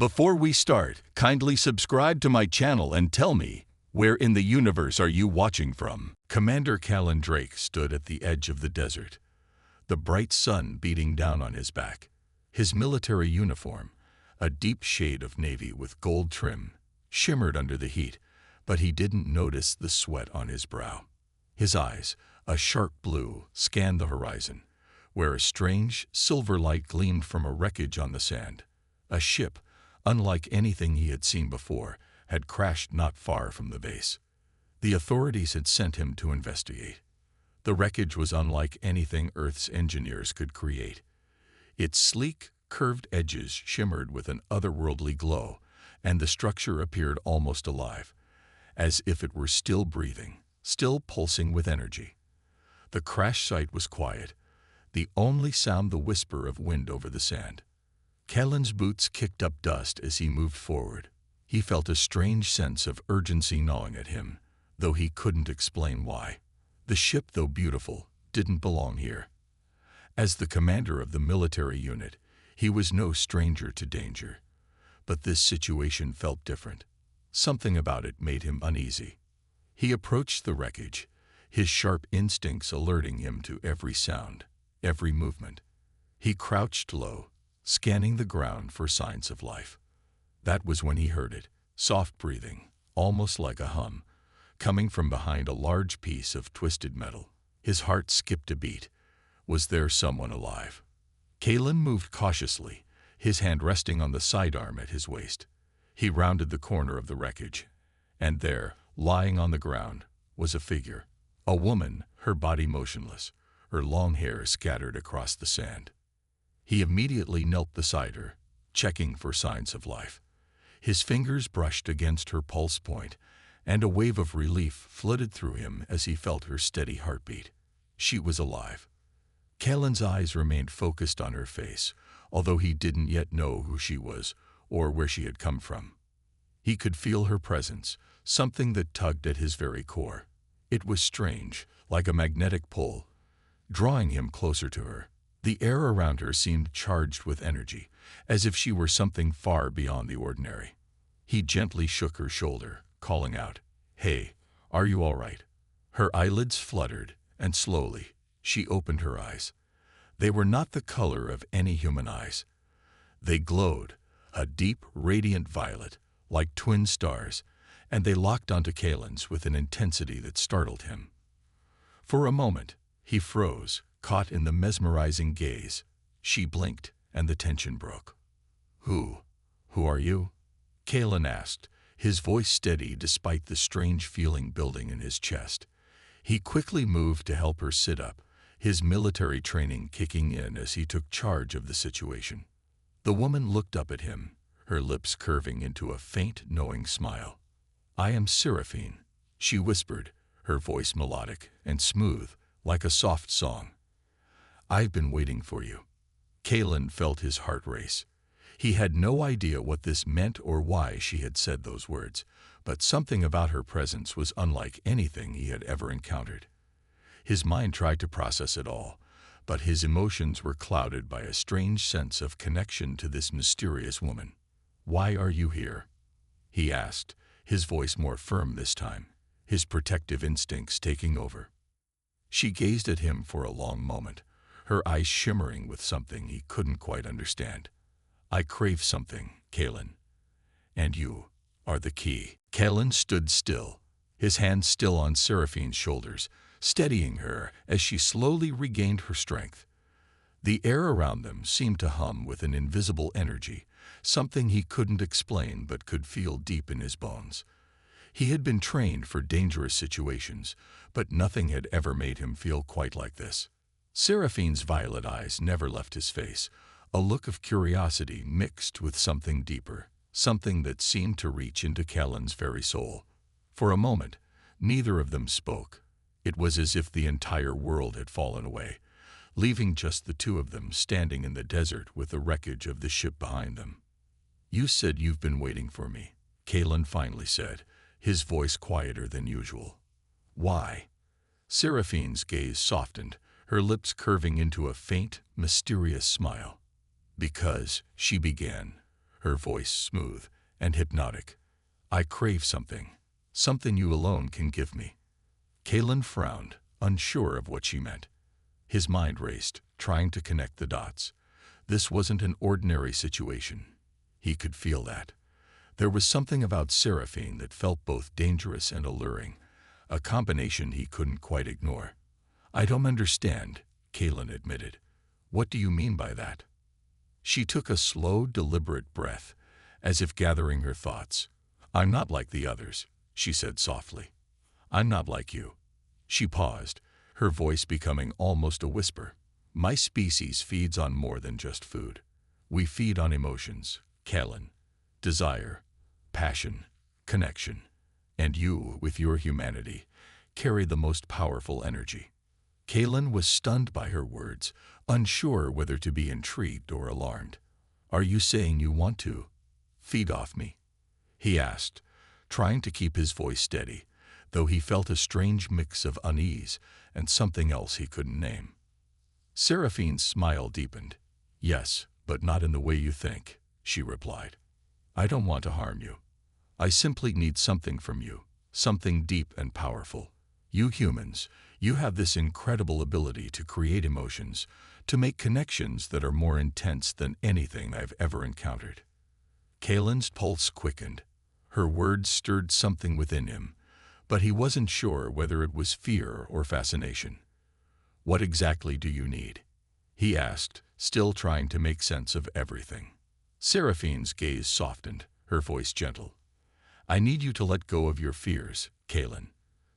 Before we start, kindly subscribe to my channel and tell me, where in the universe are you watching from? Commander Callan Drake stood at the edge of the desert, the bright sun beating down on his back. His military uniform, a deep shade of navy with gold trim, shimmered under the heat, but he didn't notice the sweat on his brow. His eyes, a sharp blue, scanned the horizon, where a strange, silver light gleamed from a wreckage on the sand. A ship, unlike anything he had seen before, had crashed not far from the base. The authorities had sent him to investigate. The wreckage was unlike anything Earth's engineers could create. Its sleek, curved edges shimmered with an otherworldly glow, and the structure appeared almost alive, as if it were still breathing, still pulsing with energy. The crash site was quiet, the only sound the whisper of wind over the sand. Callan's boots kicked up dust as he moved forward. He felt a strange sense of urgency gnawing at him, though he couldn't explain why. The ship, though beautiful, didn't belong here. As the commander of the military unit, he was no stranger to danger. But this situation felt different. Something about it made him uneasy. He approached the wreckage, his sharp instincts alerting him to every sound, every movement. He crouched low, scanning the ground for signs of life. That was when he heard it, soft breathing, almost like a hum, coming from behind a large piece of twisted metal. His heart skipped a beat. Was there someone alive? Callan moved cautiously, his hand resting on the sidearm at his waist. He rounded the corner of the wreckage, and there, lying on the ground, was a figure. A woman, her body motionless, her long hair scattered across the sand. He immediately knelt beside her, checking for signs of life. His fingers brushed against her pulse point, and a wave of relief flooded through him as he felt her steady heartbeat. She was alive. Callan's eyes remained focused on her face, although he didn't yet know who she was or where she had come from. He could feel her presence, something that tugged at his very core. It was strange, like a magnetic pull, drawing him closer to her. The air around her seemed charged with energy, as if she were something far beyond the ordinary. He gently shook her shoulder, calling out, "Hey, are you all right?" Her eyelids fluttered, and slowly, she opened her eyes. They were not the color of any human eyes. They glowed, a deep, radiant violet, like twin stars, and they locked onto Callan's with an intensity that startled him. For a moment, he froze, caught in the mesmerizing gaze. She blinked, and the tension broke. Who are you?" Callan asked, his voice steady despite the strange feeling building in his chest. He quickly moved to help her sit up, his military training kicking in as he took charge of the situation. The woman looked up at him, her lips curving into a faint, knowing smile. "I am Seraphine," she whispered, her voice melodic and smooth, like a soft song. "I've been waiting for you." Callan felt his heart race. He had no idea what this meant or why she had said those words, but something about her presence was unlike anything he had ever encountered. His mind tried to process it all, but his emotions were clouded by a strange sense of connection to this mysterious woman. "Why are you here?" he asked, his voice more firm this time, his protective instincts taking over. She gazed at him for a long moment, her eyes shimmering with something he couldn't quite understand. "I crave something, Callan. And you are the key." Callan stood still, his hands still on Seraphine's shoulders, steadying her as she slowly regained her strength. The air around them seemed to hum with an invisible energy, something he couldn't explain but could feel deep in his bones. He had been trained for dangerous situations, but nothing had ever made him feel quite like this. Seraphine's violet eyes never left his face, a look of curiosity mixed with something deeper, something that seemed to reach into Callan's very soul. For a moment, neither of them spoke. It was as if the entire world had fallen away, leaving just the two of them standing in the desert with the wreckage of the ship behind them. "You said you've been waiting for me," Callan finally said, his voice quieter than usual. "Why?" Seraphine's gaze softened, her lips curving into a faint, mysterious smile. "Because," she began, her voice smooth and hypnotic. "I crave something. Something you alone can give me." Kalen frowned, unsure of what she meant. His mind raced, trying to connect the dots. This wasn't an ordinary situation. He could feel that. There was something about Seraphine that felt both dangerous and alluring, a combination he couldn't quite ignore. "I don't understand," Kalen admitted. "What do you mean by that?" She took a slow, deliberate breath, as if gathering her thoughts. "I'm not like the others," she said softly. "I'm not like you." She paused, her voice becoming almost a whisper. "My species feeds on more than just food. We feed on emotions, Kalen. Desire, passion, connection. And you, with your humanity, carry the most powerful energy." Kalen was stunned by her words, unsure whether to be intrigued or alarmed. "Are you saying you want to feed off me?" he asked, trying to keep his voice steady, though he felt a strange mix of unease and something else he couldn't name. Seraphine's smile deepened. "Yes, but not in the way you think," she replied. "I don't want to harm you. I simply need something from you, something deep and powerful. You humans, you have this incredible ability to create emotions, to make connections that are more intense than anything I've ever encountered." Kalen's pulse quickened. Her words stirred something within him, but he wasn't sure whether it was fear or fascination. "What exactly do you need?" he asked, still trying to make sense of everything. Seraphine's gaze softened, her voice gentle. "I need you to let go of your fears, Kalen,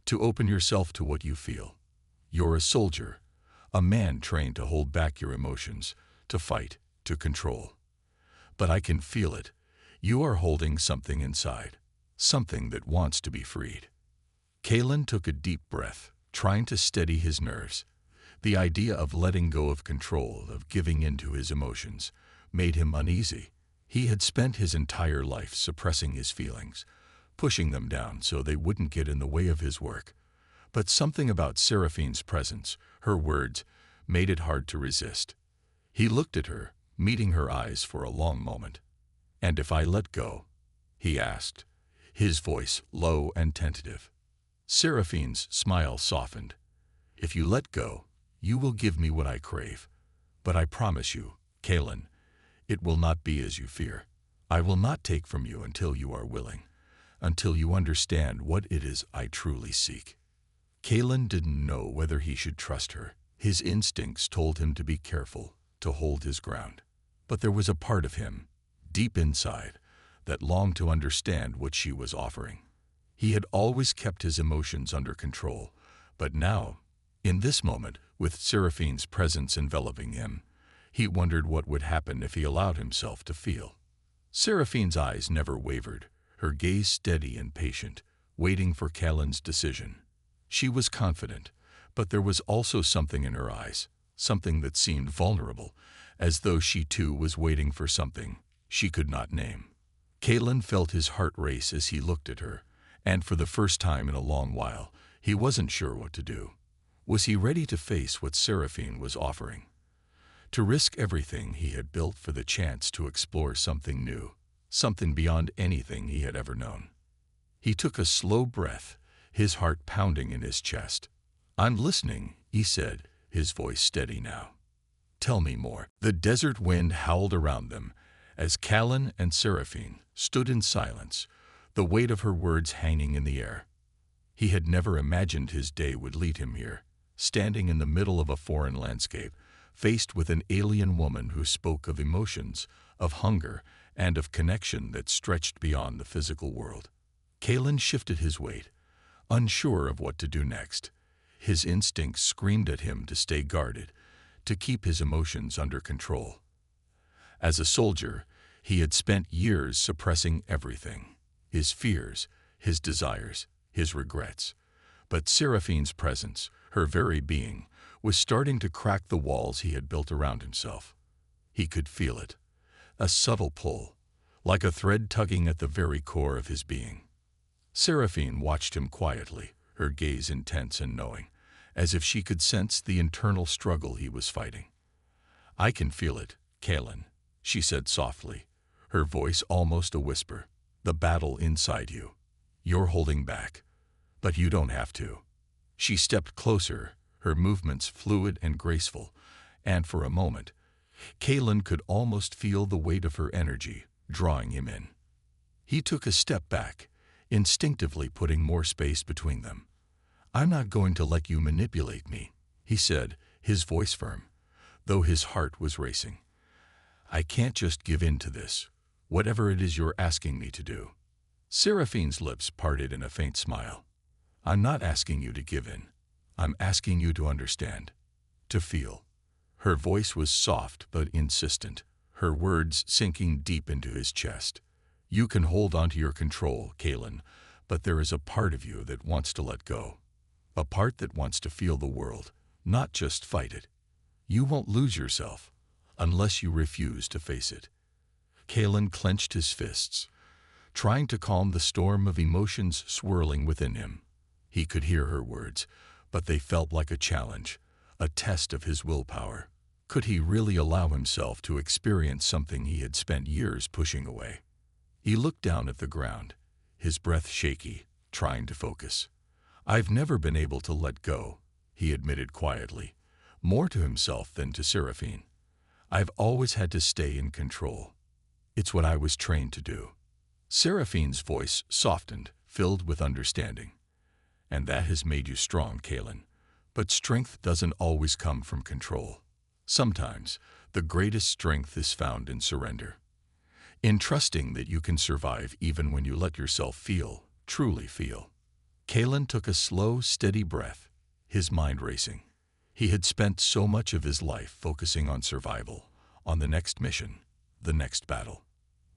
to open yourself to what you feel. You're a soldier, a man trained to hold back your emotions, to fight, to control. But I can feel it. You are holding something inside, something that wants to be freed." Kalen took a deep breath, trying to steady his nerves. The idea of letting go of control, of giving in to his emotions, made him uneasy. He had spent his entire life suppressing his feelings, pushing them down so they wouldn't get in the way of his work. But something about Seraphine's presence, her words, made it hard to resist. He looked at her, meeting her eyes for a long moment. "And if I let go?" he asked, his voice low and tentative. Seraphine's smile softened. "If you let go, you will give me what I crave. But I promise you, Kalen, it will not be as you fear. I will not take from you until you are willing, until you understand what it is I truly seek." Kalen didn't know whether he should trust her. His instincts told him to be careful, to hold his ground. But there was a part of him, deep inside, that longed to understand what she was offering. He had always kept his emotions under control, but now, in this moment, with Seraphine's presence enveloping him, he wondered what would happen if he allowed himself to feel. Seraphine's eyes never wavered, her gaze steady and patient, waiting for Kalen's decision. She was confident, but there was also something in her eyes, something that seemed vulnerable, as though she too was waiting for something she could not name. Kalen felt his heart race as he looked at her, and for the first time in a long while, he wasn't sure what to do. Was he ready to face what Seraphine was offering? To risk everything he had built for the chance to explore something new, something beyond anything he had ever known? He took a slow breath, his heart pounding in his chest. "I'm listening," he said, his voice steady now. "Tell me more." The desert wind howled around them as Kalen and Seraphine stood in silence, the weight of her words hanging in the air. He had never imagined his day would lead him here, standing in the middle of a foreign landscape, faced with an alien woman who spoke of emotions, of hunger, and of connection that stretched beyond the physical world. Kalen shifted his weight, unsure of what to do next. His instincts screamed at him to stay guarded, to keep his emotions under control. As a soldier, he had spent years suppressing everything, his fears, his desires, his regrets. But Seraphine's presence, her very being, was starting to crack the walls he had built around himself. He could feel it, a subtle pull, like a thread tugging at the very core of his being. Seraphine watched him quietly, her gaze intense and knowing, as if she could sense the internal struggle he was fighting. "I can feel it, Kalen," she said softly, her voice almost a whisper. "The battle inside you. You're holding back. But you don't have to." She stepped closer, her movements fluid and graceful, and for a moment, Kalen could almost feel the weight of her energy, drawing him in. He took a step back, instinctively putting more space between them. "I'm not going to let you manipulate me," he said, his voice firm, though his heart was racing. "I can't just give in to this, whatever it is you're asking me to do." Seraphine's lips parted in a faint smile. "I'm not asking you to give in. I'm asking you to understand, to feel." Her voice was soft but insistent, her words sinking deep into his chest. "You can hold on to your control, Kalen, but there is a part of you that wants to let go. A part that wants to feel the world, not just fight it. You won't lose yourself unless you refuse to face it." Kalen clenched his fists, trying to calm the storm of emotions swirling within him. He could hear her words, but they felt like a challenge, a test of his willpower. Could he really allow himself to experience something he had spent years pushing away? He looked down at the ground, his breath shaky, trying to focus. "I've never been able to let go," he admitted quietly, more to himself than to Seraphine. "I've always had to stay in control. It's what I was trained to do." Seraphine's voice softened, filled with understanding. "And that has made you strong, Kalen. But strength doesn't always come from control. Sometimes, the greatest strength is found in surrender. In trusting that you can survive even when you let yourself feel, truly feel." Kalen took a slow, steady breath, his mind racing. He had spent so much of his life focusing on survival, on the next mission, the next battle.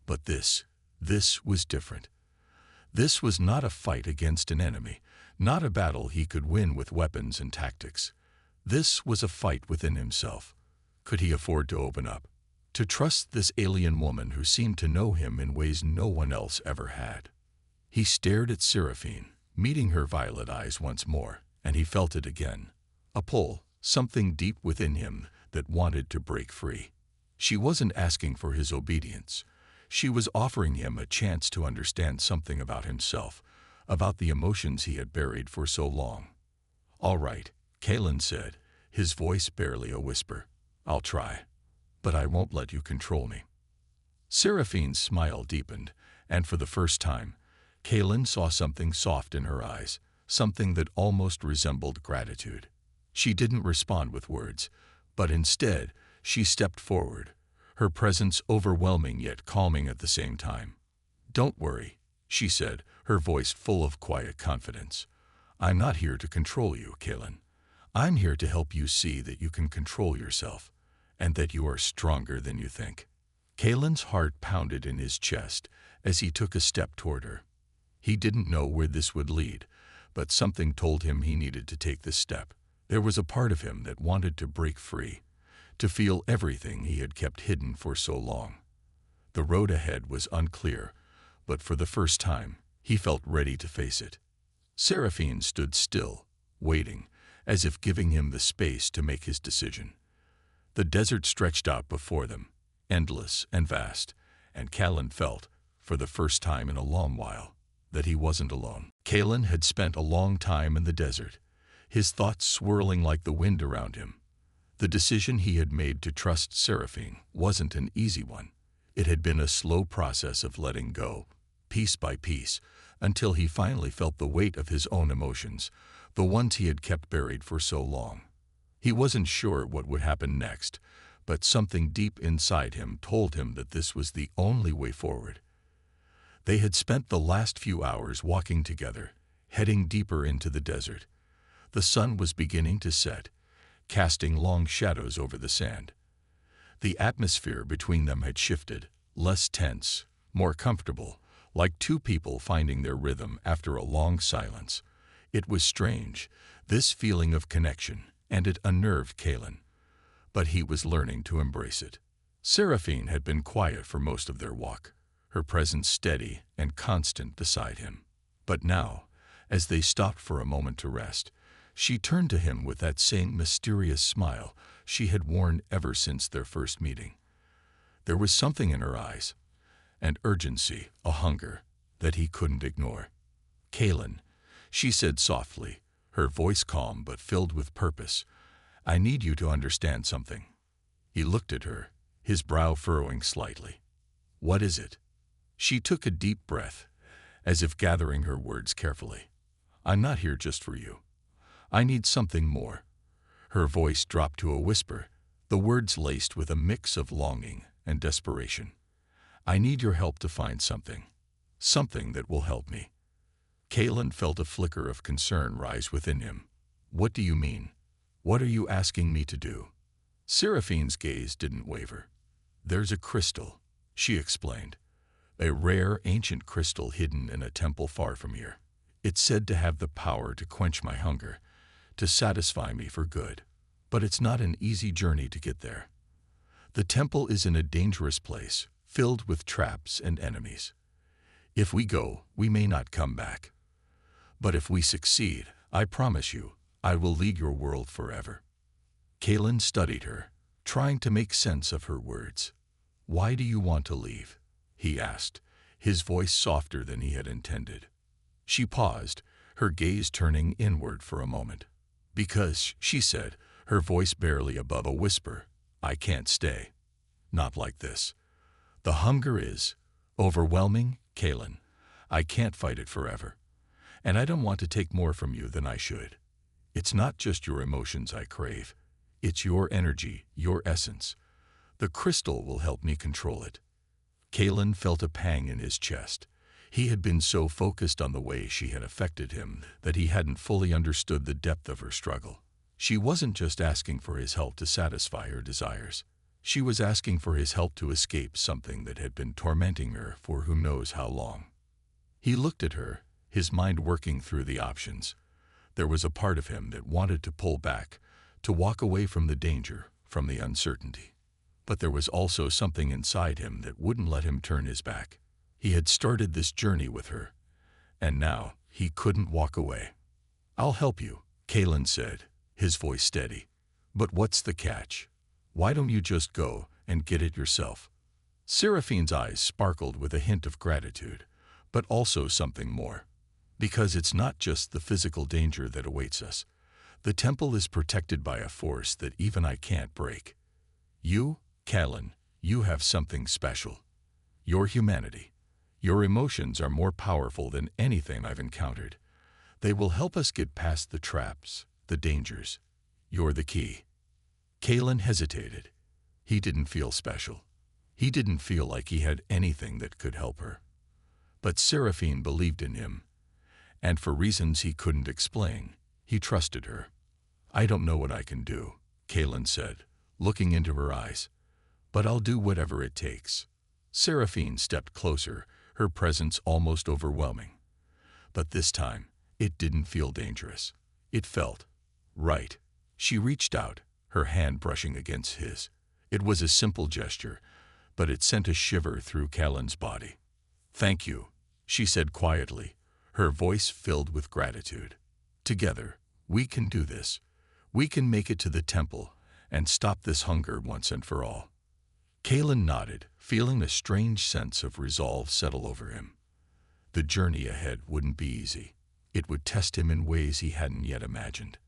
But this was different. This was not a fight against an enemy, not a battle he could win with weapons and tactics. This was a fight within himself. Could he afford to open up? To trust this alien woman who seemed to know him in ways no one else ever had? He stared at Seraphine, meeting her violet eyes once more, and he felt it again. A pull, something deep within him that wanted to break free. She wasn't asking for his obedience. She was offering him a chance to understand something about himself, about the emotions he had buried for so long. "All right," Kalen said, his voice barely a whisper. "I'll try. But I won't let you control me." Seraphine's smile deepened, and for the first time, Kalen saw something soft in her eyes, something that almost resembled gratitude. She didn't respond with words, but instead, she stepped forward, her presence overwhelming yet calming at the same time. "Don't worry," she said, her voice full of quiet confidence. "I'm not here to control you, Kalen. I'm here to help you see that you can control yourself, and that you are stronger than you think." Kalen's heart pounded in his chest as he took a step toward her. He didn't know where this would lead, but something told him he needed to take this step. There was a part of him that wanted to break free, to feel everything he had kept hidden for so long. The road ahead was unclear, but for the first time, he felt ready to face it. Seraphine stood still, waiting, as if giving him the space to make his decision. The desert stretched out before them, endless and vast, and Kalen felt, for the first time in a long while, that he wasn't alone. Kalen had spent a long time in the desert, his thoughts swirling like the wind around him. The decision he had made to trust Seraphine wasn't an easy one. It had been a slow process of letting go, piece by piece, until he finally felt the weight of his own emotions, the ones he had kept buried for so long. He wasn't sure what would happen next, but something deep inside him told him that this was the only way forward. They had spent the last few hours walking together, heading deeper into the desert. The sun was beginning to set, casting long shadows over the sand. The atmosphere between them had shifted, less tense, more comfortable, like two people finding their rhythm after a long silence. It was strange, this feeling of connection, and it unnerved Kalen. But he was learning to embrace it. Seraphine had been quiet for most of their walk, her presence steady and constant beside him. But now, as they stopped for a moment to rest, she turned to him with that same mysterious smile she had worn ever since their first meeting. There was something in her eyes, and urgency, a hunger that he couldn't ignore. "Kalen," she said softly, her voice calm but filled with purpose, "I need you to understand something." He looked at her, his brow furrowing slightly. "What is it?" She took a deep breath, as if gathering her words carefully. "I'm not here just for you. I need something more." Her voice dropped to a whisper, the words laced with a mix of longing and desperation. "I need your help to find something that will help me." Kalen felt a flicker of concern rise within him. "What do you mean? What are you asking me to do?" Seraphine's gaze didn't waver. "There's a crystal," she explained. "A rare, ancient crystal hidden in a temple far from here. It's said to have the power to quench my hunger, to satisfy me for good. But it's not an easy journey to get there. The temple is in a dangerous place, filled with traps and enemies. If we go, we may not come back. But if we succeed, I promise you, I will lead your world forever." Kalen studied her, trying to make sense of her words. "Why do you want to leave?" he asked, his voice softer than he had intended. She paused, her gaze turning inward for a moment. "Because," she said, her voice barely above a whisper, "I can't stay. Not like this. The hunger is overwhelming, Kalen. I can't fight it forever. And I don't want to take more from you than I should. It's not just your emotions I crave. It's your energy, your essence. The crystal will help me control it." Kalen felt a pang in his chest. He had been so focused on the way she had affected him that he hadn't fully understood the depth of her struggle. She wasn't just asking for his help to satisfy her desires. She was asking for his help to escape something that had been tormenting her for who knows how long. He looked at her, his mind working through the options. There was a part of him that wanted to pull back, to walk away from the danger, from the uncertainty. But there was also something inside him that wouldn't let him turn his back. He had started this journey with her, and now he couldn't walk away. "I'll help you," Kalen said, his voice steady. "But what's the catch? Why don't you just go and get it yourself?" Seraphine's eyes sparkled with a hint of gratitude, but also something more. "Because it's not just the physical danger that awaits us. The temple is protected by a force that even I can't break. You, Kalen, you have something special. Your humanity. Your emotions are more powerful than anything I've encountered. They will help us get past the traps, the dangers. You're the key." Kalen hesitated. He didn't feel special. He didn't feel like he had anything that could help her. But Seraphine believed in him, and for reasons he couldn't explain, he trusted her. "I don't know what I can do," Kalen said, looking into her eyes, "but I'll do whatever it takes." Seraphine stepped closer, her presence almost overwhelming. But this time, it didn't feel dangerous. It felt right. She reached out, her hand brushing against his. It was a simple gesture, but it sent a shiver through Kalen's body. "Thank you," she said quietly, her voice filled with gratitude. "Together, we can do this. We can make it to the temple and stop this hunger once and for all." Kalen nodded, feeling a strange sense of resolve settle over him. The journey ahead wouldn't be easy. It would test him in ways he hadn't yet imagined.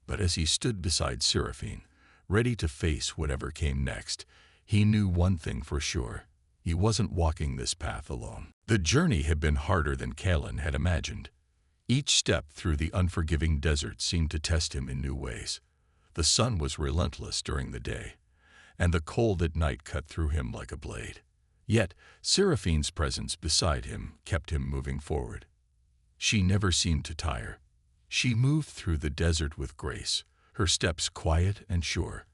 But as he stood beside Seraphine, ready to face whatever came next, he knew one thing for sure. He wasn't walking this path alone. The journey had been harder than Kalen had imagined. Each step through the unforgiving desert seemed to test him in new ways. The sun was relentless during the day, and the cold at night cut through him like a blade. Yet, Seraphine's presence beside him kept him moving forward. She never seemed to tire. She moved through the desert with grace, her steps quiet and sure,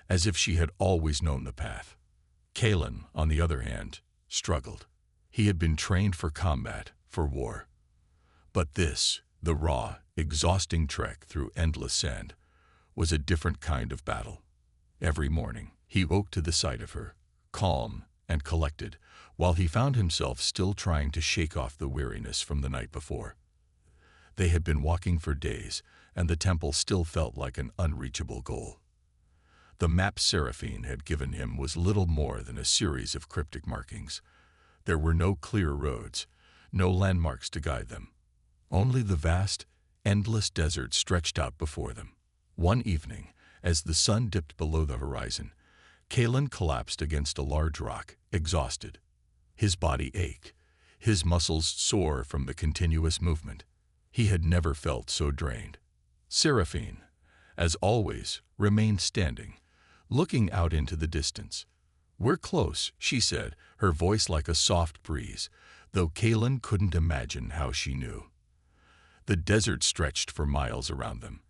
as if she had always known the path. Kalen, on the other hand, struggled. He had been trained for combat, for war. But this, the raw, exhausting trek through endless sand, was a different kind of battle. Every morning, he woke to the sight of her, calm and collected, while he found himself still trying to shake off the weariness from the night before. They had been walking for days, and the temple still felt like an unreachable goal. The map Seraphine had given him was little more than a series of cryptic markings, There were no clear roads, no landmarks to guide them. Only the vast, endless desert stretched out before them. One evening, as the sun dipped below the horizon, Kalen collapsed against a large rock, exhausted. His body ached, his muscles sore from the continuous movement. He had never felt so drained. Seraphine, as always, remained standing, looking out into the distance. "We're close," she said, her voice like a soft breeze, though Kalen couldn't imagine how she knew. The desert stretched for miles around them,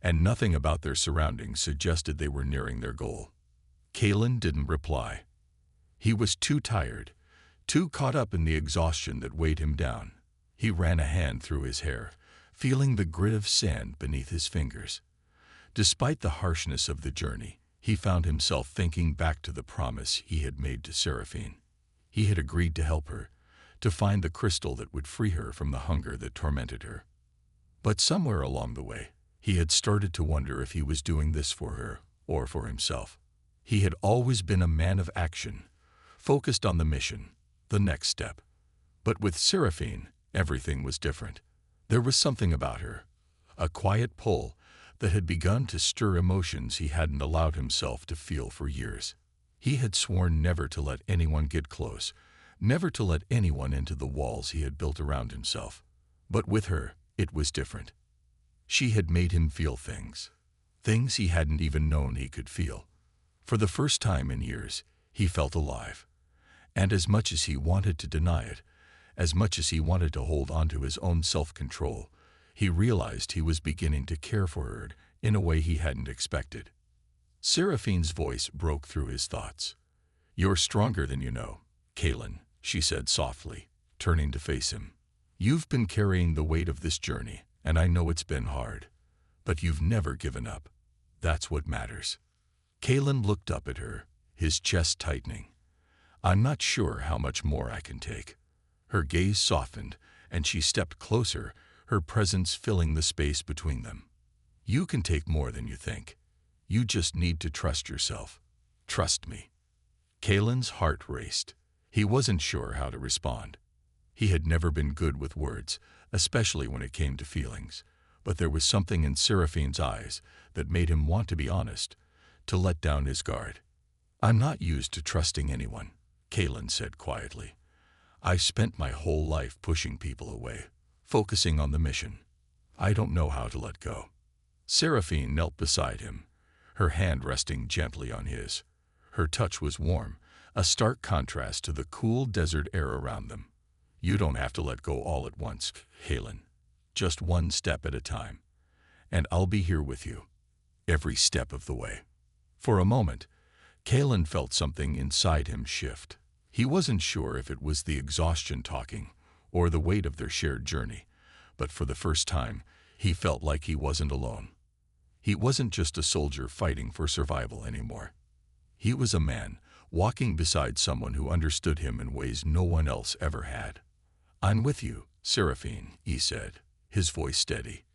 and nothing about their surroundings suggested they were nearing their goal. Kalen didn't reply. He was too tired, too caught up in the exhaustion that weighed him down. He ran a hand through his hair, feeling the grit of sand beneath his fingers. Despite the harshness of the journey, he found himself thinking back to the promise he had made to Seraphine. He had agreed to help her, to find the crystal that would free her from the hunger that tormented her. But somewhere along the way, he had started to wonder if he was doing this for her or for himself. He had always been a man of action, focused on the mission, the next step. But with Seraphine, everything was different. There was something about her, a quiet pull that had begun to stir emotions he hadn't allowed himself to feel for years. He had sworn never to let anyone get close, never to let anyone into the walls he had built around himself. But with her, it was different. She had made him feel things he hadn't even known he could feel. For the first time in years, he felt alive. And as much as he wanted to deny it, as much as he wanted to hold on to his own self-control, he realized he was beginning to care for her in a way he hadn't expected. Seraphine's voice broke through his thoughts. "You're stronger than you know, Kalen," she said softly, turning to face him. "You've been carrying the weight of this journey, and I know it's been hard. But you've never given up. That's what matters." Kalen looked up at her, his chest tightening. "I'm not sure how much more I can take." Her gaze softened, and she stepped closer, her presence filling the space between them. "You can take more than you think. You just need to trust yourself. Trust me." Kalen's heart raced. He wasn't sure how to respond. He had never been good with words, especially when it came to feelings, but there was something in Seraphine's eyes that made him want to be honest, to let down his guard. "I'm not used to trusting anyone," Kalen said quietly. "I've spent my whole life pushing people away, focusing on the mission. I don't know how to let go." Seraphine knelt beside him, her hand resting gently on his. Her touch was warm, a stark contrast to the cool desert air around them. "You don't have to let go all at once, Kalen. Just one step at a time. And I'll be here with you, every step of the way." For a moment, Kalen felt something inside him shift. He wasn't sure if it was the exhaustion talking or the weight of their shared journey, but for the first time, he felt like he wasn't alone. He wasn't just a soldier fighting for survival anymore. He was a man walking beside someone who understood him in ways no one else ever had. "I'm with you, Seraphine," he said, his voice steady.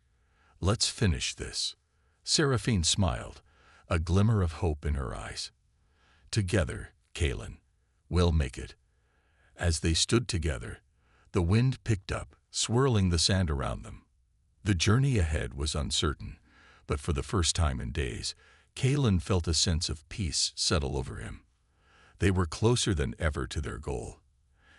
"Let's finish this." Seraphine smiled, a glimmer of hope in her eyes. "Together, Kalen, we'll make it." As they stood together, the wind picked up, swirling the sand around them. The journey ahead was uncertain, but for the first time in days, Kalen felt a sense of peace settle over him. They were closer than ever to their goal,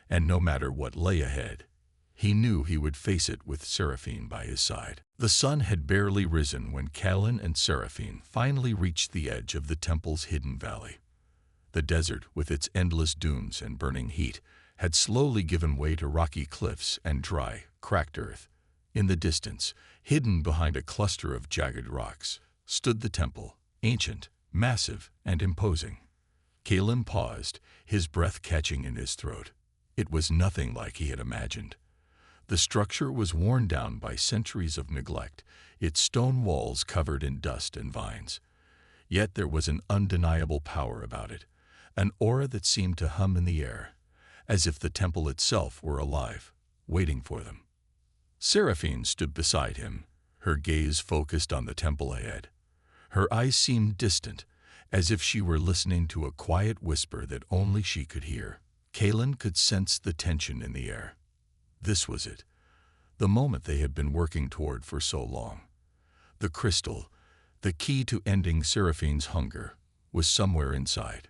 and no matter what lay ahead, he knew he would face it with Seraphine by his side. The sun had barely risen when Kalen and Seraphine finally reached the edge of the temple's hidden valley. The desert, with its endless dunes and burning heat, had slowly given way to rocky cliffs and dry, cracked earth. In the distance, hidden behind a cluster of jagged rocks, stood the temple, ancient, massive, and imposing. Kalen paused, his breath catching in his throat. It was nothing like he had imagined. The structure was worn down by centuries of neglect, its stone walls covered in dust and vines. Yet there was an undeniable power about it, an aura that seemed to hum in the air, as if the temple itself were alive, waiting for them. Seraphine stood beside him, her gaze focused on the temple ahead. Her eyes seemed distant, as if she were listening to a quiet whisper that only she could hear. Kalen could sense the tension in the air. This was it, the moment they had been working toward for so long. The crystal, the key to ending Seraphine's hunger, was somewhere inside.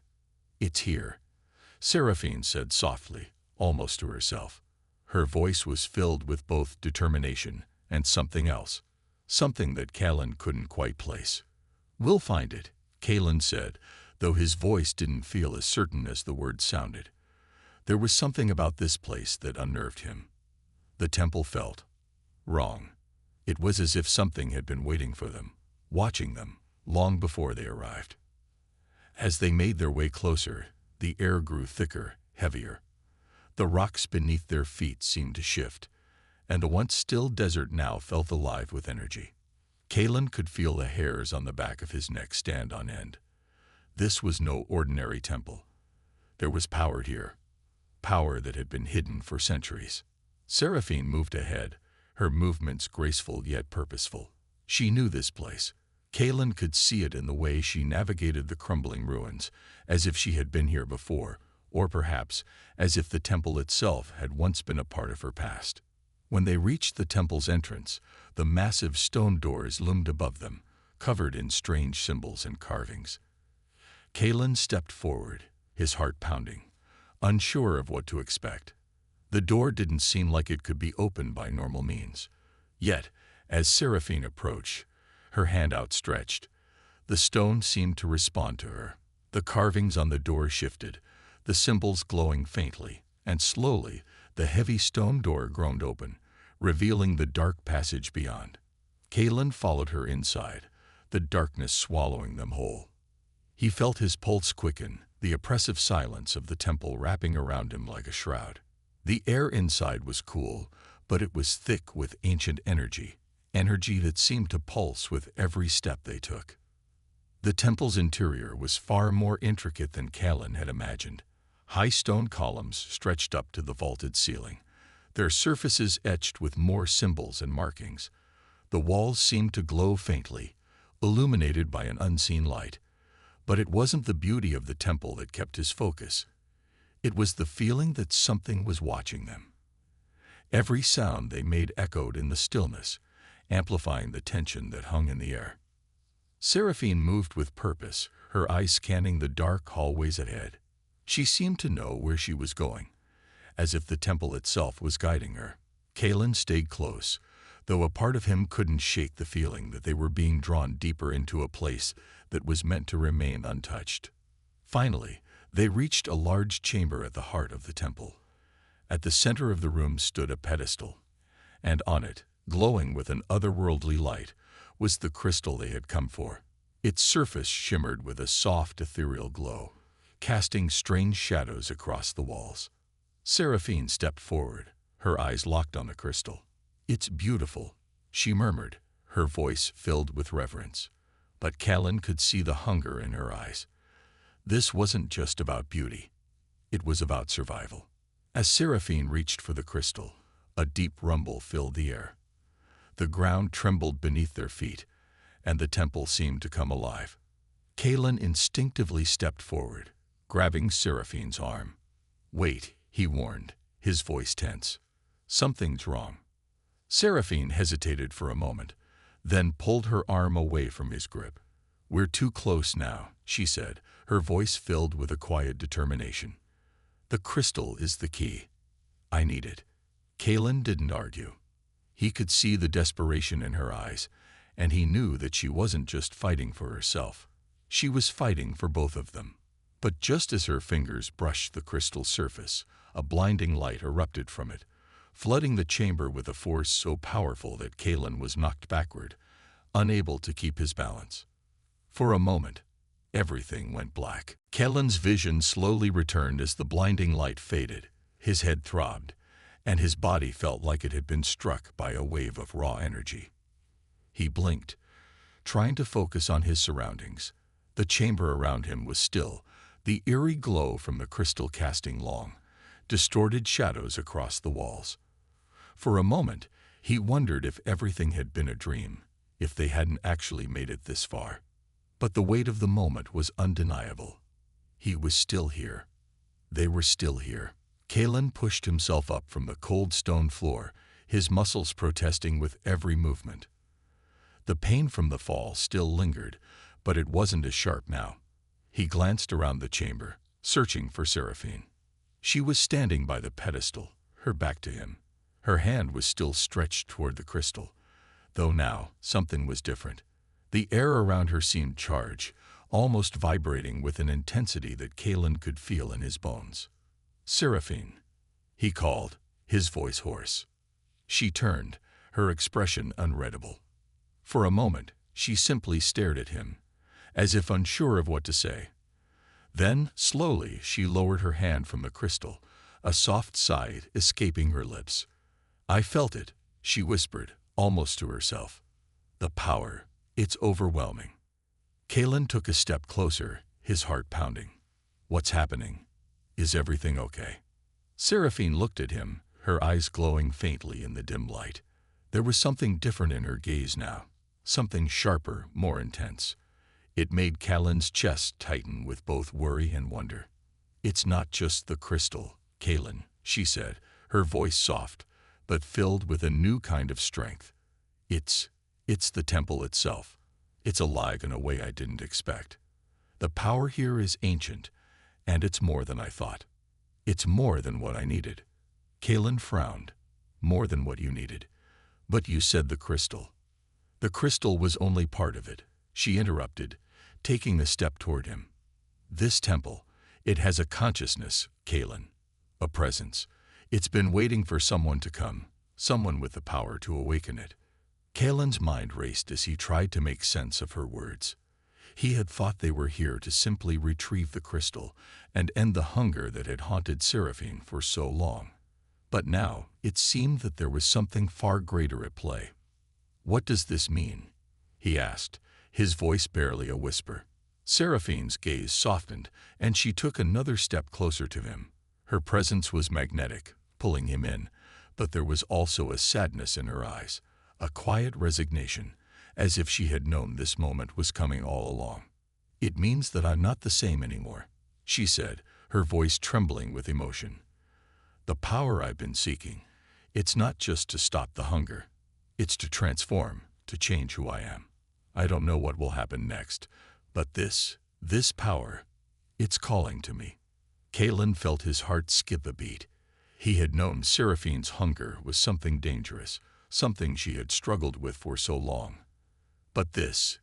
"It's here," Seraphine said softly, almost to herself. Her voice was filled with both determination and something else, something that Kalen couldn't quite place. "We'll find it," Kalen said, though his voice didn't feel as certain as the words sounded. There was something about this place that unnerved him. The temple felt wrong. It was as if something had been waiting for them, watching them, long before they arrived. As they made their way closer, the air grew thicker, heavier. The rocks beneath their feet seemed to shift, and a once still desert now felt alive with energy. Kalen could feel the hairs on the back of his neck stand on end. This was no ordinary temple. There was power here, power that had been hidden for centuries. Seraphine moved ahead, her movements graceful yet purposeful. She knew this place. Kalen could see it in the way she navigated the crumbling ruins, as if she had been here before, or perhaps as if the temple itself had once been a part of her past. When they reached the temple's entrance, the massive stone doors loomed above them, covered in strange symbols and carvings. Kalen stepped forward, his heart pounding, unsure of what to expect. The door didn't seem like it could be opened by normal means. Yet, as Seraphine approached, her hand outstretched, the stone seemed to respond to her. The carvings on the door shifted, the symbols glowing faintly, and slowly the heavy stone door groaned open, revealing the dark passage beyond. Kalen followed her inside, the darkness swallowing them whole. He felt his pulse quicken, the oppressive silence of the temple wrapping around him like a shroud. The air inside was cool, but it was thick with ancient energy, energy that seemed to pulse with every step they took. The temple's interior was far more intricate than Kalen had imagined. High stone columns stretched up to the vaulted ceiling, their surfaces etched with more symbols and markings. The walls seemed to glow faintly, illuminated by an unseen light. But it wasn't the beauty of the temple that kept his focus. It was the feeling that something was watching them. Every sound they made echoed in the stillness, amplifying the tension that hung in the air. Seraphine moved with purpose, her eyes scanning the dark hallways ahead. She seemed to know where she was going, as if the temple itself was guiding her. Kalen stayed close, though a part of him couldn't shake the feeling that they were being drawn deeper into a place that was meant to remain untouched. Finally, they reached a large chamber at the heart of the temple. At the center of the room stood a pedestal, and on it, glowing with an otherworldly light, was the crystal they had come for. Its surface shimmered with a soft, ethereal glow, casting strange shadows across the walls. Seraphine stepped forward, her eyes locked on the crystal. "It's beautiful," she murmured, her voice filled with reverence. But Kalen could see the hunger in her eyes. This wasn't just about beauty. It was about survival. As Seraphine reached for the crystal, a deep rumble filled the air. The ground trembled beneath their feet, and the temple seemed to come alive. Kalen instinctively stepped forward, grabbing Seraphine's arm. "Wait," he warned, his voice tense. "Something's wrong." Seraphine hesitated for a moment, then pulled her arm away from his grip. "We're too close now," she said, her voice filled with a quiet determination. "The crystal is the key. I need it." Kalen didn't argue. He could see the desperation in her eyes, and he knew that she wasn't just fighting for herself. She was fighting for both of them. But just as her fingers brushed the crystal surface, a blinding light erupted from it, flooding the chamber with a force so powerful that Kalen was knocked backward, unable to keep his balance. For a moment, everything went black. Kalen's vision slowly returned as the blinding light faded. His head throbbed, and his body felt like it had been struck by a wave of raw energy. He blinked, trying to focus on his surroundings. The chamber around him was still, the eerie glow from the crystal casting long, distorted shadows across the walls. For a moment, he wondered if everything had been a dream, if they hadn't actually made it this far. But the weight of the moment was undeniable. He was still here. They were still here. Kalen pushed himself up from the cold stone floor, his muscles protesting with every movement. The pain from the fall still lingered, but it wasn't as sharp now. He glanced around the chamber, searching for Seraphine. She was standing by the pedestal, her back to him. Her hand was still stretched toward the crystal, though now something was different. The air around her seemed charged, almost vibrating with an intensity that Kalen could feel in his bones. "Seraphine," he called, his voice hoarse. She turned, her expression unreadable. For a moment, she simply stared at him, as if unsure of what to say. Then, slowly, she lowered her hand from the crystal, a soft sigh escaping her lips. "I felt it," she whispered, almost to herself. "The power, it's overwhelming." Kalen took a step closer, his heart pounding. "What's happening? Is everything okay?" Seraphine looked at him, her eyes glowing faintly in the dim light. There was something different in her gaze now, something sharper, more intense. It made Kalen's chest tighten with both worry and wonder. "It's not just the crystal, Kalen," she said, her voice soft, but filled with a new kind of strength. It's the temple itself. It's alive in a way I didn't expect. The power here is ancient, and it's more than I thought. It's more than what I needed." Kalen frowned. "More than what you needed. But you said the crystal." "The crystal was only part of it," she interrupted, taking a step toward him. "This temple, it has a consciousness, Kalen. A presence. It's been waiting for someone to come, someone with the power to awaken it." Kalen's mind raced as he tried to make sense of her words. He had thought they were here to simply retrieve the crystal and end the hunger that had haunted Seraphine for so long. But now it seemed that there was something far greater at play. "What does this mean?" he asked, his voice barely a whisper. Seraphine's gaze softened, and she took another step closer to him. Her presence was magnetic, pulling him in, but there was also a sadness in her eyes, a quiet resignation, as if she had known this moment was coming all along. "It means that I'm not the same anymore," she said, her voice trembling with emotion. "The power I've been seeking, it's not just to stop the hunger. It's to transform, to change who I am. I don't know what will happen next, but this power, it's calling to me." Kalen felt his heart skip a beat. He had known Seraphine's hunger was something dangerous, something she had struggled with for so long. But this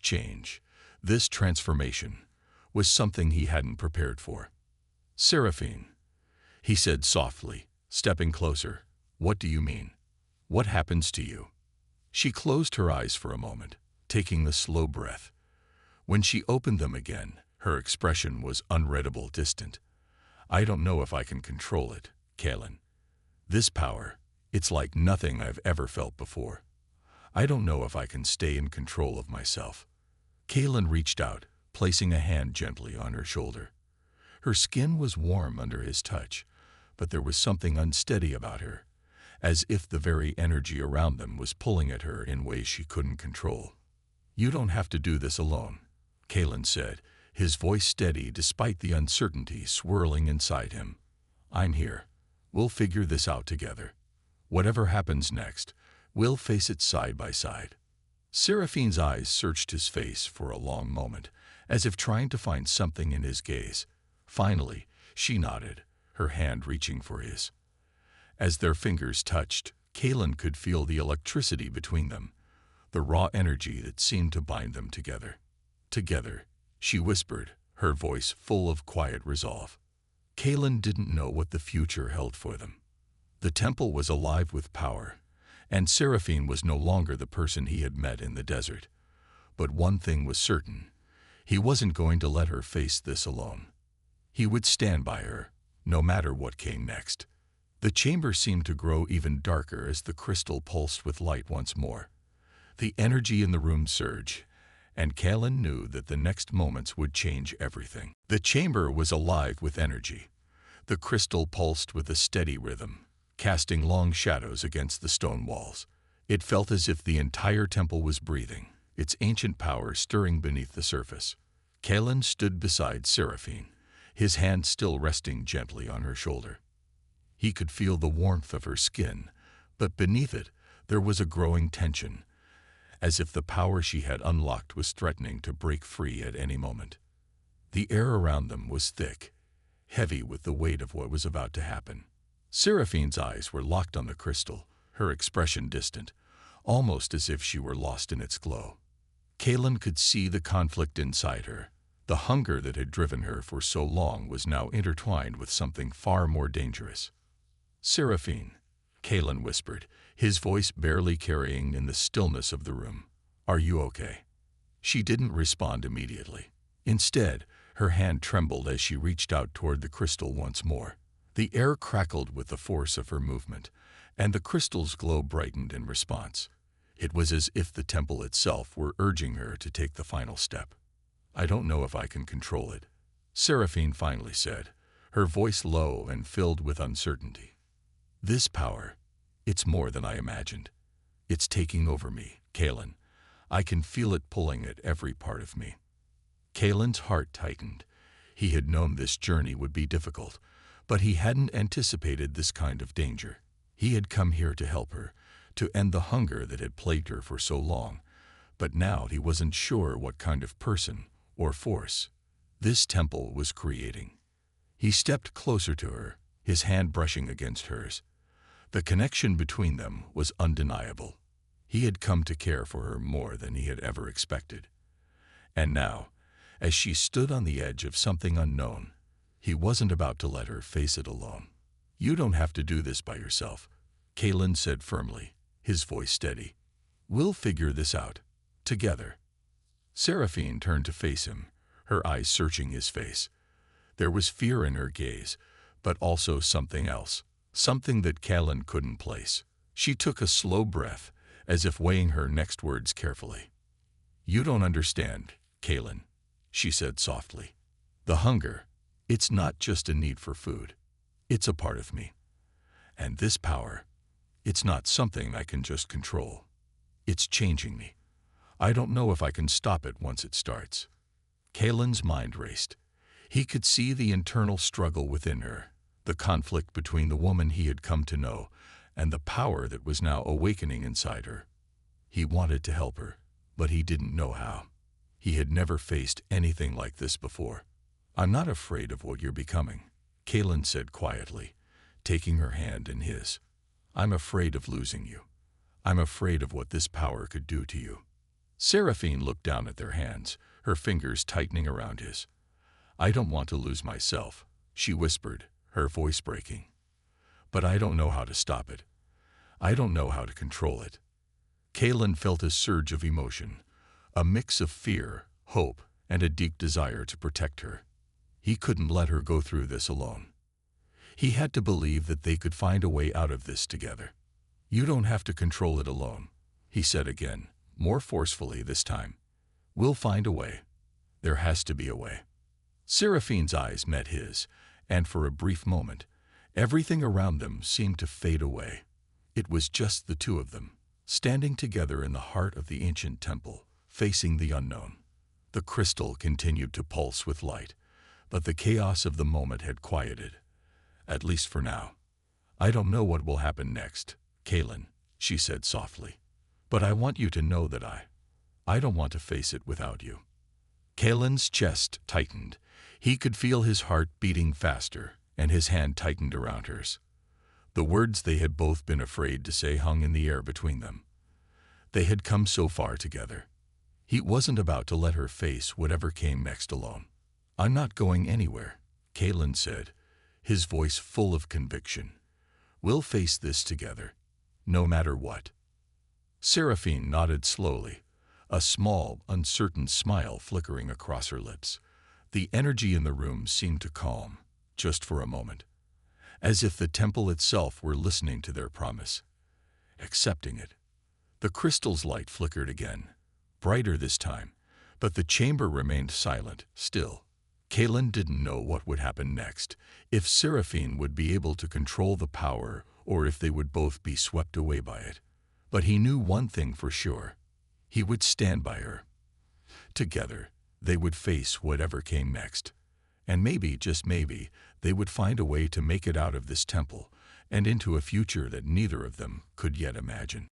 change, this transformation, was something he hadn't prepared for. "Seraphine," he said softly, stepping closer, "what do you mean? What happens to you?" She closed her eyes for a moment, taking the slow breath. When she opened them again, her expression was unreadable, distant. "I don't know if I can control it, Kalen. This power, it's like nothing I've ever felt before. I don't know if I can stay in control of myself." Kalen reached out, placing a hand gently on her shoulder. Her skin was warm under his touch, but there was something unsteady about her, as if the very energy around them was pulling at her in ways she couldn't control. "You don't have to do this alone," Kalen said, his voice steady despite the uncertainty swirling inside him. "I'm here. We'll figure this out together. Whatever happens next, we'll face it side by side." Seraphine's eyes searched his face for a long moment, as if trying to find something in his gaze. Finally, she nodded, her hand reaching for his. As their fingers touched, Kalen could feel the electricity between them, the raw energy that seemed to bind them together. "Together," she whispered, her voice full of quiet resolve. Kalen didn't know what the future held for them. The temple was alive with power, and Seraphine was no longer the person he had met in the desert. But one thing was certain: he wasn't going to let her face this alone. He would stand by her, no matter what came next. The chamber seemed to grow even darker as the crystal pulsed with light once more. The energy in the room surged, and Kalen knew that the next moments would change everything. The chamber was alive with energy. The crystal pulsed with a steady rhythm, casting long shadows against the stone walls. It felt as if the entire temple was breathing, its ancient power stirring beneath the surface. Kalen stood beside Seraphine, his hand still resting gently on her shoulder. He could feel the warmth of her skin, but beneath it there was a growing tension, as if the power she had unlocked was threatening to break free at any moment. The air around them was thick, heavy with the weight of what was about to happen. Seraphine's eyes were locked on the crystal, her expression distant, almost as if she were lost in its glow. Kaelin could see the conflict inside her. The hunger that had driven her for so long was now intertwined with something far more dangerous. "Seraphine," Kaelin whispered, his voice barely carrying in the stillness of the room. "Are you okay?" She didn't respond immediately. Instead, her hand trembled as she reached out toward the crystal once more. The air crackled with the force of her movement, and the crystal's glow brightened in response. It was as if the temple itself were urging her to take the final step. "I don't know if I can control it," Seraphine finally said, her voice low and filled with uncertainty. "This power, it's more than I imagined. It's taking over me, Kaelin. I can feel it pulling at every part of me." Kaelin's heart tightened. He had known this journey would be difficult, but he hadn't anticipated this kind of danger. He had come here to help her, to end the hunger that had plagued her for so long, but now he wasn't sure what kind of person or force this temple was creating. He stepped closer to her, his hand brushing against hers. The connection between them was undeniable. He had come to care for her more than he had ever expected. And now, as she stood on the edge of something unknown, he wasn't about to let her face it alone. "You don't have to do this by yourself," Kaelin said firmly, his voice steady. "We'll figure this out, together." Seraphine turned to face him, her eyes searching his face. There was fear in her gaze, but also something else, something that Kaelin couldn't place. She took a slow breath, as if weighing her next words carefully. "You don't understand, Kaelin," she said softly. "The hunger, it's not just a need for food. It's a part of me. And this power, it's not something I can just control. It's changing me. I don't know if I can stop it once it starts." Kaelin's mind raced. He could see the internal struggle within her, the conflict between the woman he had come to know and the power that was now awakening inside her. He wanted to help her, but he didn't know how. He had never faced anything like this before. "I'm not afraid of what you're becoming," Kaelin said quietly, taking her hand in his. "I'm afraid of losing you. I'm afraid of what this power could do to you." Seraphine looked down at their hands, her fingers tightening around his. "I don't want to lose myself," she whispered, her voice breaking. "But I don't know how to stop it. I don't know how to control it." Kaelin felt a surge of emotion, a mix of fear, hope, and a deep desire to protect her. He couldn't let her go through this alone. He had to believe that they could find a way out of this together. "You don't have to control it alone," he said again, more forcefully this time. "We'll find a way. There has to be a way." Seraphine's eyes met his, and for a brief moment, everything around them seemed to fade away. It was just the two of them, standing together in the heart of the ancient temple, facing the unknown. The crystal continued to pulse with light, but the chaos of the moment had quieted, at least for now. "I don't know what will happen next, Kaelin," she said softly, "but I want you to know that I don't want to face it without you." Kaelin's chest tightened. He could feel his heart beating faster, and his hand tightened around hers. The words they had both been afraid to say hung in the air between them. They had come so far together. He wasn't about to let her face whatever came next alone. "I'm not going anywhere," Kaelin said, his voice full of conviction. "We'll face this together, no matter what." Seraphine nodded slowly, a small, uncertain smile flickering across her lips. The energy in the room seemed to calm, just for a moment, as if the temple itself were listening to their promise, accepting it. The crystal's light flickered again, brighter this time, but the chamber remained silent, still. Kaelin didn't know what would happen next, if Seraphine would be able to control the power or if they would both be swept away by it. But he knew one thing for sure. He would stand by her. Together, they would face whatever came next. And maybe, just maybe, they would find a way to make it out of this temple and into a future that neither of them could yet imagine.